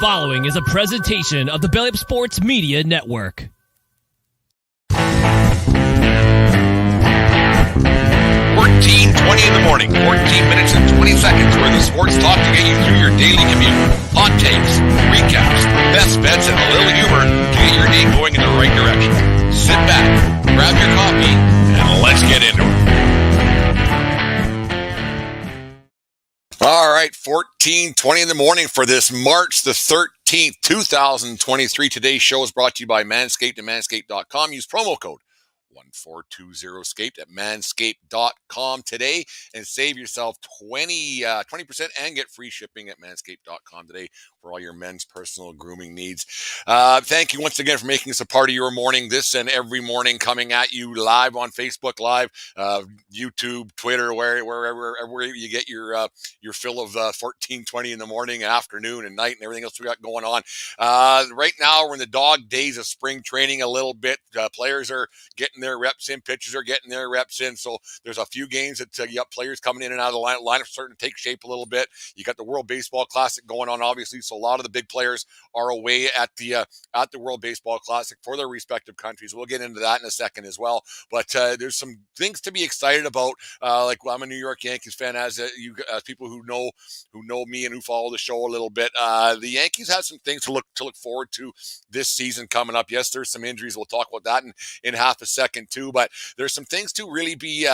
following is a presentation of the Belly Up Sports Media Network. 14:20 in the morning, 14 minutes and 20 seconds where the sports talk to get you through your daily commute. Hot takes, recaps, best bets, and a little humor to get your day going in the right direction. Sit back, grab your coffee, and let's get into it. All right, 14:20 in the morning for this March the 13th, 2023. Today's show is brought to you by Manscaped and Manscaped.com. Use promo code 1420SCAPED at manscaped.com today and save yourself 20% and get free shipping at manscaped.com today for all your men's personal grooming needs. Thank you once again for making this a part of your morning, this and every morning, coming at you live on Facebook Live, YouTube, Twitter, wherever you get your fill of 14:20 in the morning, afternoon, and night, and everything else we got going on. Right now, we're in the dog days of spring training a little bit. Players are getting their reps in, pitchers are getting their reps in. So there's a few games that you got players coming in and out of the lineup starting to take shape a little bit. You got the World Baseball Classic going on, obviously. So a lot of the big players are away at the World Baseball Classic for their respective countries. We'll get into that in a second as well. But there's some things to be excited about. I'm a New York Yankees fan, as people who know me and who follow the show a little bit. The Yankees have some things to look forward to this season coming up. Yes, there's some injuries. We'll talk about that in half a second too. But there's some things to really be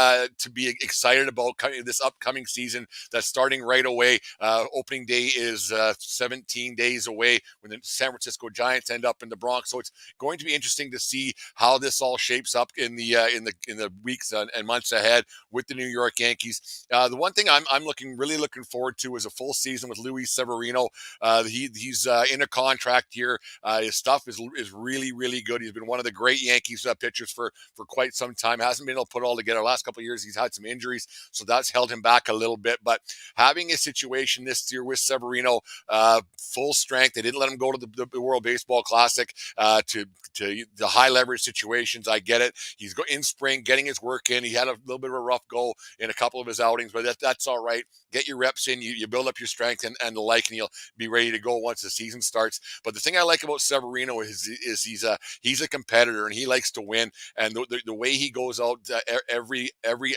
excited about this upcoming season that's starting right away. Opening day is 17 days away when the San Francisco Giants end up in the Bronx. So it's going to be interesting to see how this all shapes up in the weeks and months ahead with the New York Yankees. The one thing I'm really looking forward to is a full season with Luis Severino. He's in a contract here. His stuff is really, really good. He's been one of the great Yankees pitchers for quite some time. Hasn't been able to put it all together. Last couple of years, he's had some injuries, so that's held him back a little bit. But having a situation this year with Severino, full strength, they didn't let him go to the World Baseball Classic to the high leverage situations. I get it. He's in spring, getting his work in. He had a little bit of a rough go in a couple of his outings, but that's all right. Get your reps in. You build up your strength and the like, and you'll be ready to go once the season starts. But the thing I like about Severino is he's a competitor and he likes to win. And the way he goes out every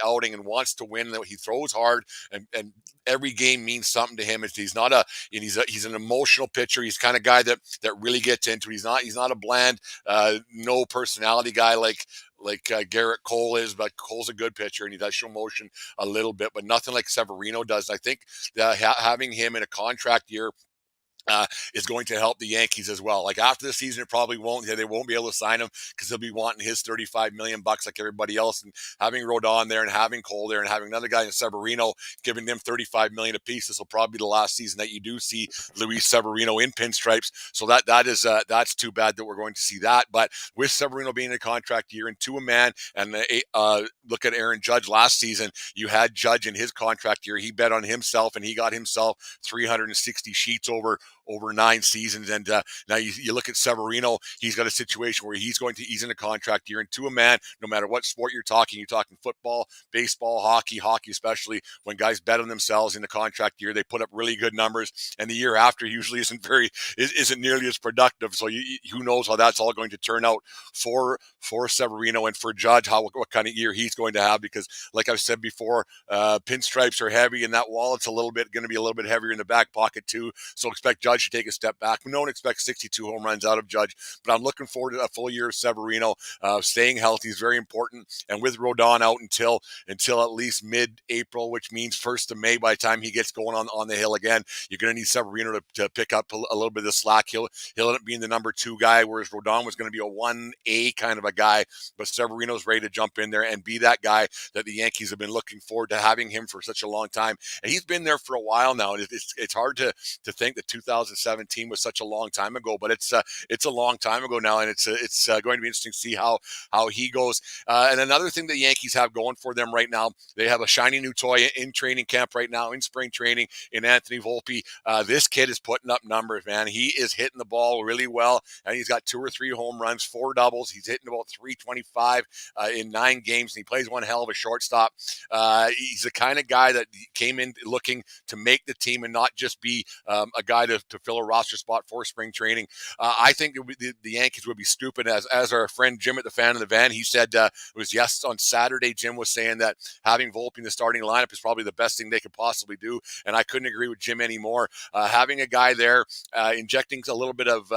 outing and wants to win, he throws hard, and every game means something to him. He's an emotional pitcher. He's the kind of guy that really gets into it. He's not a bland, no personality guy like Garrett Cole is, but Cole's a good pitcher and he does show emotion a little bit, but nothing like Severino does. I think having him in a contract year is going to help the Yankees as well. Like after the season, it probably won't. They won't be able to sign him because they'll be wanting his $35 million like everybody else. And having Rodon there and having Cole there and having another guy in Severino giving them $35 million apiece, this will probably be the last season that you do see Luis Severino in pinstripes. So that's too bad that we're going to see that. But with Severino being in a contract year and to a man, and look at Aaron Judge last season, you had Judge in his contract year. He bet on himself and he got himself 360 sheets over 9 seasons. And now you look at Severino, he's got a situation where he's in a contract year, and to a man, no matter what sport you're talking football, baseball, hockey especially, when guys bet on themselves in the contract year, they put up really good numbers, and the year after usually isn't nearly as productive. So who knows how that's all going to turn out for Severino and for Judge, what kind of year he's going to have, because like I've said before, pinstripes are heavy, and that wallet's going to be a little bit heavier in the back pocket too. So expect Judge to take a step back. We don't expect 62 home runs out of Judge, but I'm looking forward to a full year of Severino. Staying healthy is very important, and with Rodon out until at least mid-April, which means 1st of May, by the time he gets going on the hill again, you're going to need Severino to pick up a little bit of the slack. He'll end up being the number 2 guy, whereas Rodon was going to be a 1A kind of a guy, but Severino's ready to jump in there and be that guy that the Yankees have been looking forward to having him for such a long time. And he's been there for a while now, and it's hard to think that 2017 was such a long time ago, but it's a long time ago now, and it's going to be interesting to see how he goes. And another thing the Yankees have going for them right now, they have a shiny new toy in training camp right now, in spring training, in Anthony Volpe. This kid is putting up numbers, man. He is hitting the ball really well, and he's got 2 or 3 home runs, 4 doubles. He's hitting about 325 in 9 games, and he plays one hell of a shortstop. He's the kind of guy that came in looking to make the team and not just be a guy to to fill a roster spot for spring training. I think the Yankees would be stupid, as our friend Jim at the Fan of the Van, he said, it was on Saturday, Jim was saying that having Volpe in the starting lineup is probably the best thing they could possibly do, and I couldn't agree with Jim anymore. Having a guy there, injecting a little bit of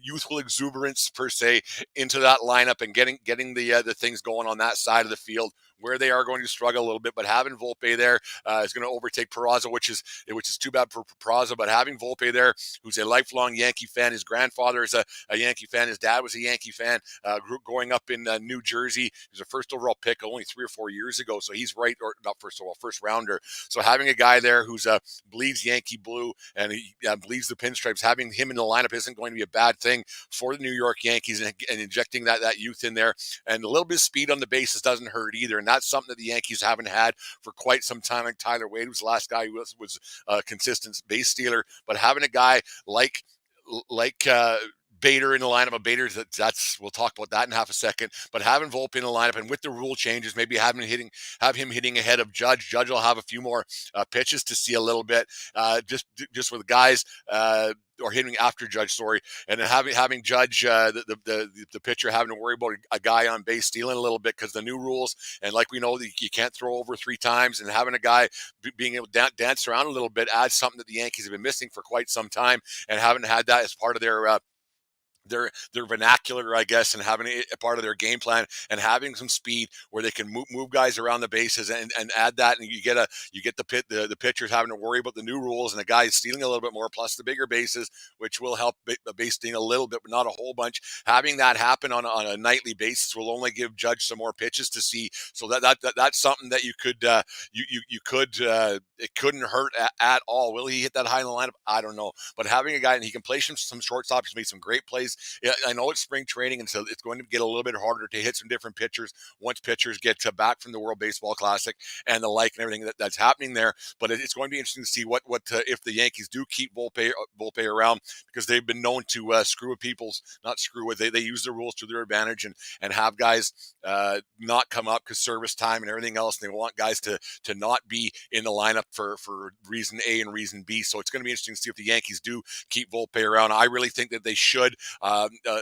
youthful exuberance per se into that lineup and getting the things going on that side of the field where they are going to struggle a little bit, but having Volpe there is going to overtake Peraza, which is too bad for Peraza. But having Volpe there, who's a lifelong Yankee fan, his grandfather is a Yankee fan, his dad was a Yankee fan, growing up in New Jersey. He was a first overall pick only 3 or 4 years ago, so he's right, or not first overall, first rounder. So having a guy there who's bleeds Yankee blue and he bleeds the pinstripes, having him in the lineup isn't going to be a bad thing for the New York Yankees, and injecting that youth in there, and a little bit of speed on the bases doesn't hurt either. And that's something that the Yankees haven't had for quite some time. Like Tyler Wade was the last guy who was a consistent base stealer, but having a guy like Bader in the lineup, of Bader, we'll talk about that in half a second. But having Volpe in the lineup, and with the rule changes, maybe have him hitting ahead of Judge. Judge will have a few more pitches to see a little bit, just with guys. Or hitting after Judge, sorry, and then having Judge, the pitcher, having to worry about a guy on base stealing a little bit because the new rules, and like we know, you can't throw over 3 times, and having a guy being able to dance around a little bit adds something that the Yankees have been missing for quite some time, and haven't had that as part of their vernacular, I guess, and having a part of their game plan, and having some speed where they can move guys around the bases and add that, and you get the pitchers having to worry about the new rules and the guys stealing a little bit more, plus the bigger bases, which will help the base stealing a little bit, but not a whole bunch. Having that happen on a nightly basis will only give Judge some more pitches to see. So that's something that you could it couldn't hurt at all. Will he hit that high in the lineup? I don't know, but having a guy, and he can play some shortstop, he's made some great plays. Yeah, I know it's spring training, and so it's going to get a little bit harder to hit some different pitchers once pitchers get back from the World Baseball Classic and the like, and everything that's happening there. But it's going to be interesting to see what if the Yankees do keep Volpe around, because they've been known to they use the rules to their advantage, and have guys not come up because service time and everything else. And they want guys to not be in the lineup for reason A and reason B. So it's going to be interesting to see if the Yankees do keep Volpe around. I really think that they should.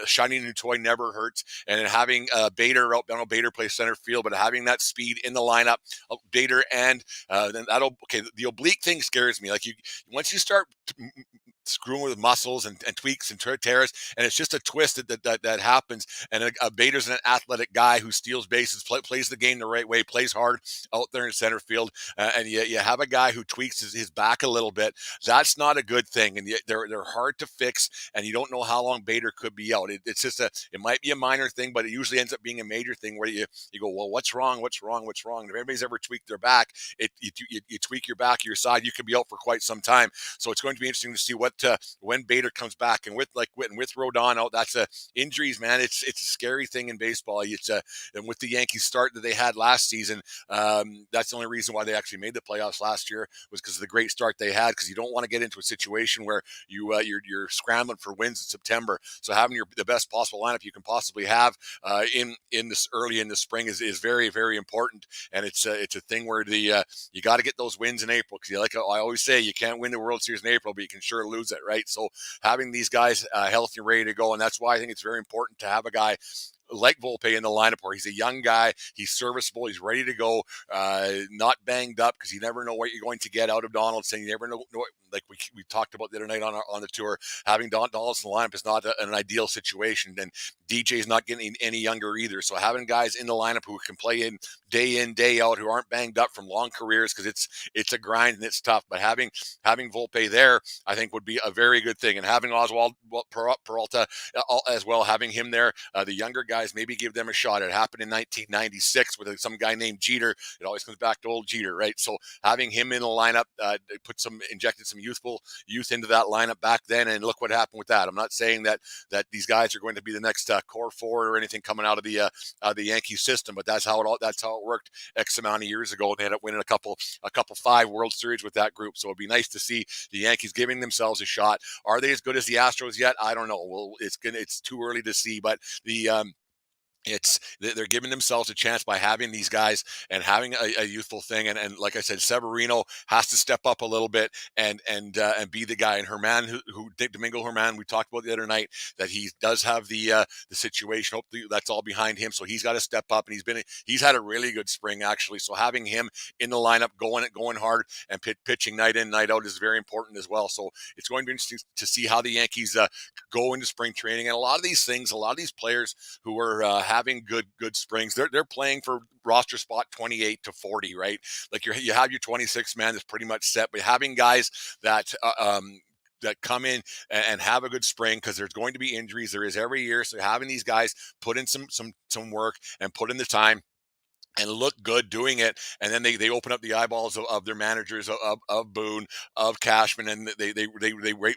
Shining new toy never hurts, and having Bader out, I know Bader plays center field, but having that speed in the lineup, Bader, and then the oblique thing scares me. Like once you start screwing with muscles and tweaks and tears, and it's just a twist that happens. And Bader's an athletic guy who steals bases, plays the game the right way, plays hard out there in center field, and you have a guy who tweaks his back a little bit. That's not a good thing, and they're hard to fix, and you don't know how long Bader could be out. It's just it might be a minor thing, but it usually ends up being a major thing where you go, well, what's wrong? What's wrong? What's wrong? If anybody's ever tweaked their back, you tweak your back, your side, you could be out for quite some time. So it's going to be interesting to see when Bader comes back, and with Rodon out, that's injuries, man. It's a scary thing in baseball. And with the Yankees start that they had last season, that's the only reason why they actually made the playoffs last year, was because of the great start they had. Because you don't want to get into a situation where you're scrambling for wins in September. So having the best possible lineup you can possibly have in this early in the spring is very, very important. And it's a thing where you got to get those wins in April, because like I always say, you can't win the World Series in April, but you can sure lose it, right? So having these guys healthy and ready to go, and that's why I think it's very important to have a guy like Volpe in the lineup, where he's a young guy, he's serviceable, he's ready to go, not banged up, because you never know what you're going to get out of Donaldson. You never know, like we talked about the other night on the tour, having Donaldson in the lineup is not an ideal situation, and DJ's not getting any younger either. So having guys in the lineup who can play in, day out, who aren't banged up from long careers, because it's a grind and it's tough. But having Volpe there, I think, would be a very good thing. And having Oswald Peralta as well, having him there, the younger guys, maybe give them a shot. It happened in 1996 with some guy named Jeter. It always comes back to old Jeter, right? So having him in the lineup, injected some youth into that lineup back then, and look what happened with that. I'm not saying that these guys are going to be the next core forward or anything coming out of the Yankees system, but that's how it worked X amount of years ago. They ended up winning a couple 5 World Series with that group. So it'd be nice to see the Yankees giving themselves a shot. Are they as good as the Astros yet? I don't know. Well, it's too early to see, but they're giving themselves a chance by having these guys and having a youthful thing. And like I said, Severino has to step up a little bit and be the guy. And Herman, who Domingo Herman, we talked about the other night, that he does have the situation. Hopefully that's all behind him. So he's got to step up, and he's had a really good spring actually. So having him in the lineup, going hard and pitching night in, night out is very important as well. So it's going to be interesting to see how the Yankees go into spring training. And a lot of these things, a lot of these players who are having good springs, they're playing for roster spot 28 to 40, right? Like you have your 26 man that's pretty much set, but having guys that come in and have a good spring, because there's going to be injuries. There is every year. So having these guys put in some work and put in the time and look good doing it, and then they open up the eyeballs of their managers, of Boone, of Cashman, and they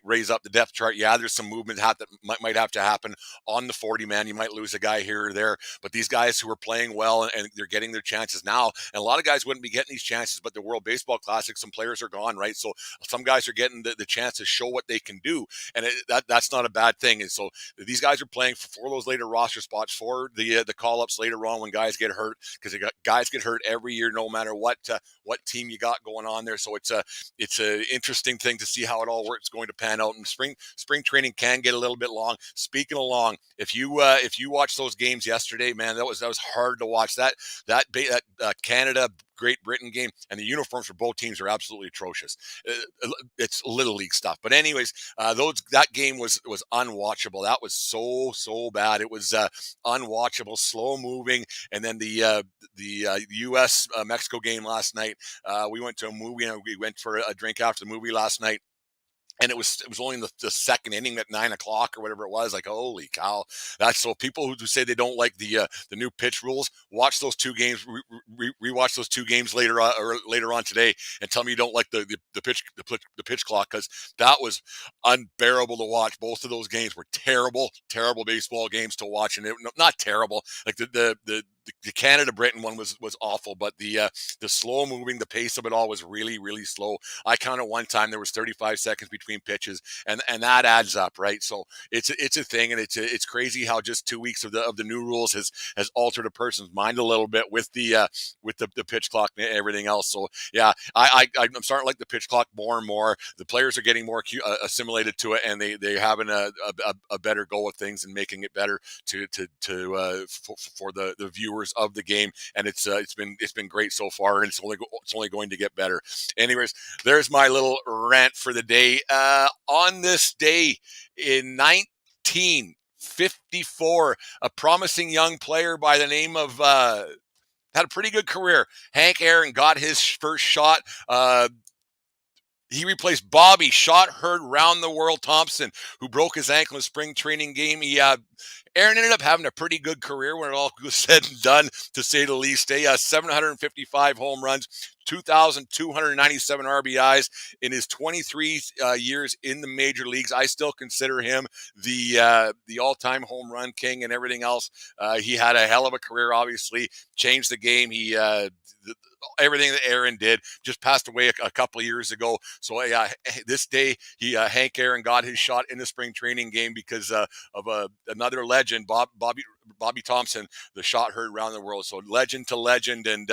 raise up the depth chart. Yeah, there's some movement that might have to happen on the 40 man. You might lose a guy here or there, but these guys who are playing well and they're getting their chances now, and a lot of guys wouldn't be getting these chances, but the World Baseball Classic, some players are gone, right? So some guys are getting the chance to show what they can do, and that's not a bad thing. And so these guys are playing for those later roster spots, for the call ups later on when guys get hurt, because guys get hurt every year, no matter what team you got going on there. So it's a interesting thing to see how it all works going to pan out. And spring training can get a little bit long. Speaking of long, if you watch those games yesterday, man, that was hard to watch. That Canada Great Britain game, and the uniforms for both teams are absolutely atrocious. It's little league stuff. But anyways, that game was unwatchable. That was so bad. It was unwatchable, slow moving. And then the U.S. Mexico game last night, we went to a movie, and we went for a drink after the movie last night. And it was only in the second inning at 9 o'clock or whatever it was. Like, holy cow! That's so people who say they don't like the new pitch rules, watch those two games, rewatch those two games later on today, and tell me you don't like the pitch clock, because that was unbearable to watch. Both of those games were terrible baseball games to watch, and not terrible. Like the Canada Britain one was awful, but the slow moving, the pace of it all was really slow. I counted one time there was 35 seconds between pitches, and that adds up, right? So it's a thing, and it's crazy how just 2 weeks of the new rules has altered a person's mind a little bit with the pitch clock and everything else. So yeah, I'm starting to like the pitch clock more and more. The players are getting more assimilated to it, and they're having a better go of things and making it better for the viewers of the game. And it's been great so far, and it's only going to get better. Anyways, there's my little rant for the day. On this day in 1954, a promising young player by the name of had a pretty good career. Hank Aaron got his first shot. He replaced Bobby "Shot Heard Round the World" Thompson, who broke his ankle in a spring training game. Aaron ended up having a pretty good career when it all was said and done, to say the least. 755 home runs, 2,297 RBIs in his 23 years in the major leagues. I still consider him the all-time home run king and everything else. He had a hell of a career, obviously, changed the game. Everything that Aaron did, just passed away a couple of years ago. So this day, Hank Aaron got his shot in the spring training game because of another legend, Bobby Thompson, the shot heard around the world. So legend to legend, and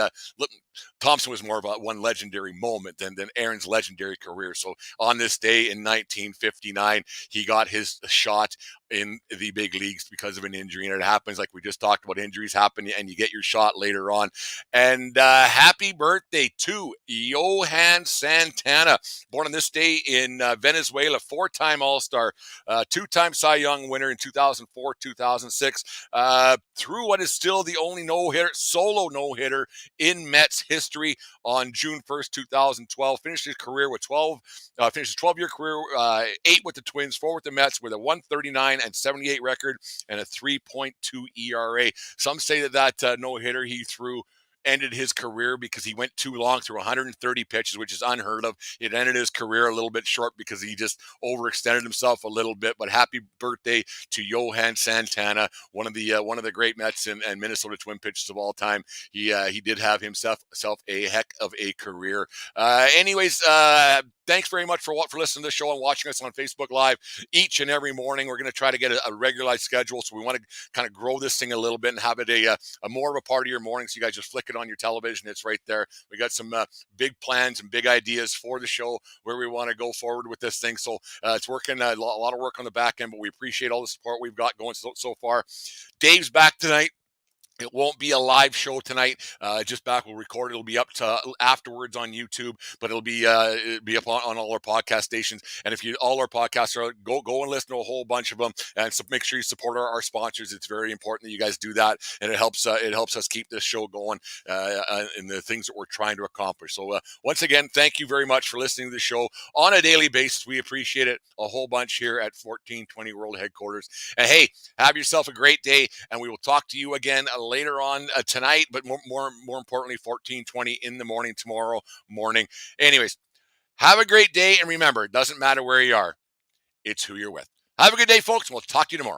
Thompson was more of one legendary moment than Aaron's legendary career. So on this day in 1959, he got his shot in the big leagues because of an injury, and it happens, like we just talked about, injuries happen and you get your shot later on. And happy birthday to Johan Santana, born on this day in Venezuela, 4-time All-Star, 2-time Cy Young winner in 2004, 2006, threw what is still the only solo no-hitter in Mets history on June 1st, 2012. Finished his career with 12-year career, 8 with the Twins, 4 with the Mets, with a 139 and 78 record and a 3.2 ERA. Some say that no-hitter he threw ended his career because he went too long through 130 pitches, which is unheard of. It ended his career a little bit short because he just overextended himself a little bit. But happy birthday to Johan Santana, one of the great Mets and Minnesota Twin pitchers of all time. He did have himself a heck of a career. Anyways, thanks very much for listening to the show and watching us on Facebook Live each and every morning. We're going to try to get a regularized schedule, so we want to kind of grow this thing a little bit and have it a more of a part of your morning. So you guys just flick it on your television; it's right there. We got some big plans and big ideas for the show where we want to go forward with this thing. So it's working a lot of work on the back end, but we appreciate all the support we've got going so far. Dave's back tonight. It won't be a live show tonight. Just back, we'll record it. It'll be up to afterwards on YouTube, but it'll be up on all our podcast stations. And if all our podcasts are out, go and listen to a whole bunch of them. And so make sure you support our sponsors. It's very important that you guys do that, and it helps us keep this show going in the things that we're trying to accomplish. So once again, thank you very much for listening to the show on a daily basis. We appreciate it a whole bunch here at 1420 World Headquarters. And hey, have yourself a great day, and we will talk to you again later on tonight, but more importantly, 14:20 in the morning tomorrow morning. Anyways, have a great day, and remember, it doesn't matter where you are, it's who you're with. Have a good day, folks, and we'll talk to you tomorrow.